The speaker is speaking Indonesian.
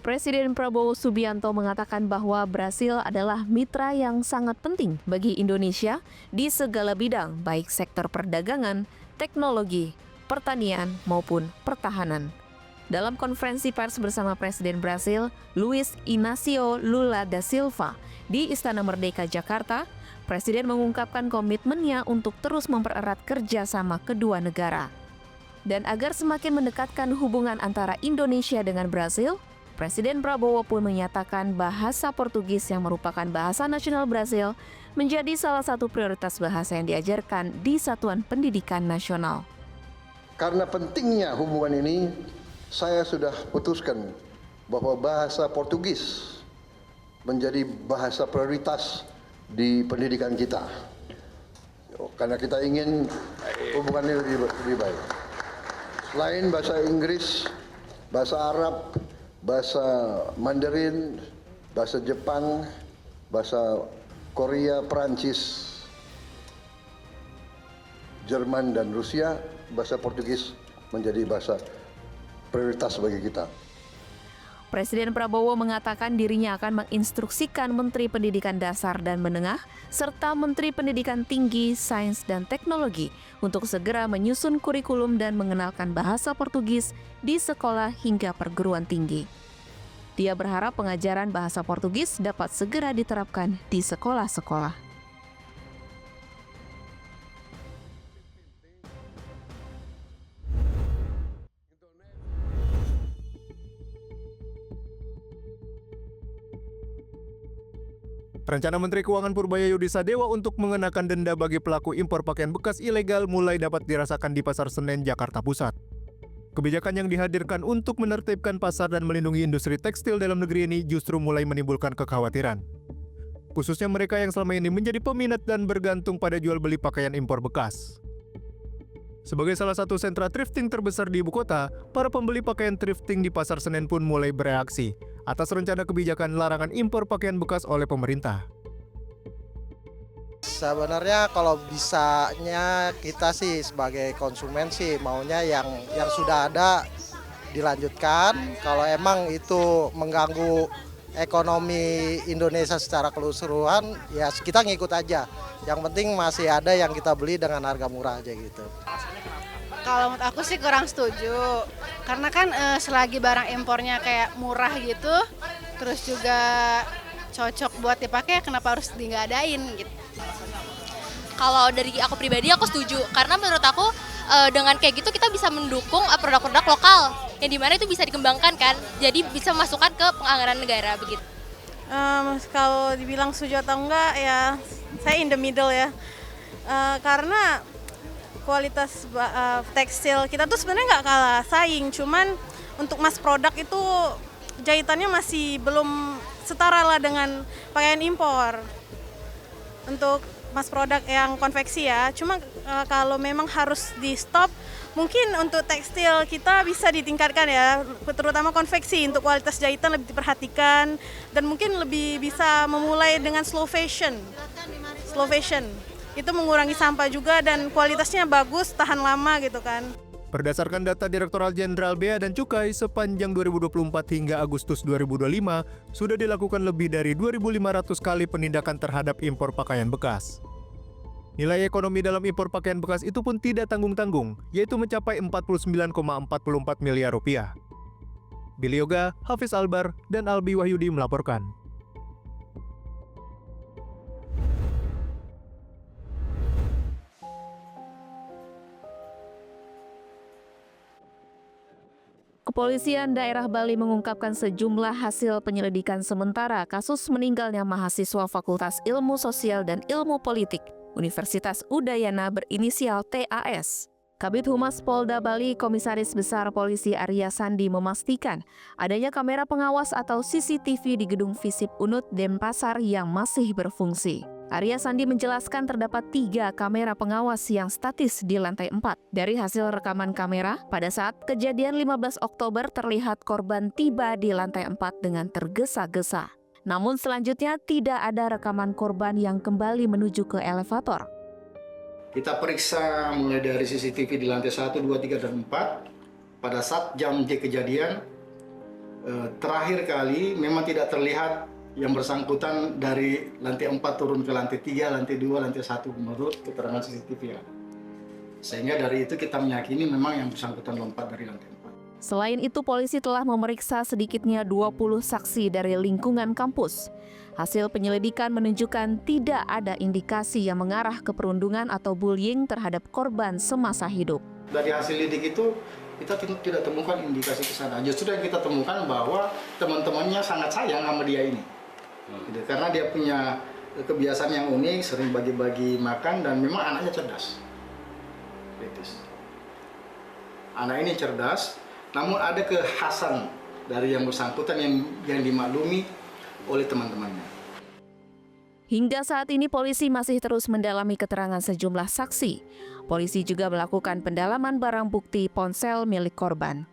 Presiden Prabowo Subianto mengatakan bahwa Brasil adalah mitra yang sangat penting bagi Indonesia di segala bidang, baik sektor perdagangan, teknologi, pertanian, maupun pertahanan. Dalam konferensi pers bersama Presiden Brasil, Luiz Inácio Lula da Silva, di Istana Merdeka, Jakarta, Presiden mengungkapkan komitmennya untuk terus mempererat kerjasama kedua negara. Dan agar semakin mendekatkan hubungan antara Indonesia dengan Brasil, Presiden Prabowo pun menyatakan bahasa Portugis yang merupakan bahasa nasional Brasil menjadi salah satu prioritas bahasa yang diajarkan di Satuan Pendidikan Nasional. Karena pentingnya hubungan ini, saya sudah putuskan bahwa bahasa Portugis menjadi bahasa prioritas di pendidikan kita. Karena kita ingin hubungan ini lebih baik. Selain bahasa Inggris, bahasa Arab, bahasa Mandarin, bahasa Jepang, bahasa Korea, Perancis, Jerman, dan Rusia, bahasa Portugis menjadi bahasa prioritas bagi kita. Presiden Prabowo mengatakan dirinya akan menginstruksikan Menteri Pendidikan Dasar dan Menengah serta Menteri Pendidikan Tinggi, Sains, dan Teknologi untuk segera menyusun kurikulum dan mengenalkan bahasa Portugis di sekolah hingga perguruan tinggi. Dia berharap pengajaran bahasa Portugis dapat segera diterapkan di sekolah-sekolah. Rencana Menteri Keuangan Purbayayudi Sadewa untuk mengenakan denda bagi pelaku impor pakaian bekas ilegal mulai dapat dirasakan di Pasar Senen, Jakarta Pusat. Kebijakan yang dihadirkan untuk menertibkan pasar dan melindungi industri tekstil dalam negeri ini justru mulai menimbulkan kekhawatiran. Khususnya mereka yang selama ini menjadi peminat dan bergantung pada jual beli pakaian impor bekas. Sebagai salah satu sentra thrifting terbesar di ibu kota, para pembeli pakaian thrifting di Pasar Senen pun mulai bereaksi atas rencana kebijakan larangan impor pakaian bekas oleh pemerintah. Sebenarnya kalau bisanya kita sih sebagai konsumen sih maunya yang sudah ada dilanjutkan. Kalau emang itu mengganggu ekonomi Indonesia secara keseluruhan, ya kita ngikut aja. Yang penting masih ada yang kita beli dengan harga murah aja gitu. Kalau menurut aku sih kurang setuju, karena kan selagi barang impornya kayak murah gitu, terus juga cocok buat dipakai, kenapa harus nggak-adain gitu. Kalau dari aku pribadi aku setuju, karena menurut aku dengan kayak gitu kita bisa mendukung produk-produk lokal, yang dimana itu bisa dikembangkan kan, jadi bisa masukkan ke penganggaran negara begitu. Kalau dibilang setuju atau enggak ya saya in the middle ya, karena kualitas tekstil kita tuh sebenarnya nggak kalah saing, cuman untuk mass produk itu jahitannya masih belum setara lah dengan pakaian impor. Untuk mass produk yang konveksi ya, cuma kalau memang harus di stop, mungkin untuk tekstil kita bisa ditingkatkan ya, terutama konveksi untuk kualitas jahitan lebih diperhatikan dan mungkin lebih bisa memulai dengan slow fashion. Itu mengurangi sampah juga dan kualitasnya bagus, tahan lama gitu kan. Berdasarkan data Direktorat Jenderal Bea dan Cukai, sepanjang 2024 hingga Agustus 2025, sudah dilakukan lebih dari 2.500 kali penindakan terhadap impor pakaian bekas. Nilai ekonomi dalam impor pakaian bekas itu pun tidak tanggung-tanggung, yaitu mencapai 49,44 miliar rupiah. Billy Yoga, Hafiz Albar, dan Albi Wahyudi melaporkan. Kepolisian daerah Bali mengungkapkan sejumlah hasil penyelidikan sementara kasus meninggalnya mahasiswa Fakultas Ilmu Sosial dan Ilmu Politik Universitas Udayana berinisial TAS. Kabid Humas Polda Bali, Komisaris Besar Polisi Arya Sandi memastikan adanya kamera pengawas atau CCTV di gedung Visip Unut Denpasar yang masih berfungsi. Arya Sandi menjelaskan terdapat 3 kamera pengawas yang statis di lantai 4. Dari hasil rekaman kamera, pada saat kejadian 15 Oktober terlihat korban tiba di lantai 4 dengan tergesa-gesa. Namun selanjutnya tidak ada rekaman korban yang kembali menuju ke elevator. Kita periksa mulai dari CCTV di lantai 1, 2, 3, dan 4. Pada saat jam J kejadian, terakhir kali memang tidak terlihat yang bersangkutan dari lantai 4 turun ke lantai 3, lantai 2, lantai 1 menurut keterangan CCTV ya. Sehingga dari itu kita meyakini memang yang bersangkutan lompat dari lantai 4. Selain itu, polisi telah memeriksa sedikitnya 20 saksi dari lingkungan kampus. Hasil penyelidikan menunjukkan tidak ada indikasi yang mengarah ke perundungan atau bullying terhadap korban semasa hidup. Dari hasil lidik itu, kita tidak temukan indikasi ke sana. Justru yang kita temukan bahwa teman-temannya sangat sayang sama dia ini. Gitu. Karena dia punya kebiasaan yang unik, sering bagi-bagi makan, dan memang anaknya cerdas. Anak ini cerdas, namun ada kekhasan dari yang bersangkutan yang dimaklumi oleh teman-temannya. Hingga saat ini polisi masih terus mendalami keterangan sejumlah saksi. Polisi juga melakukan pendalaman barang bukti ponsel milik korban.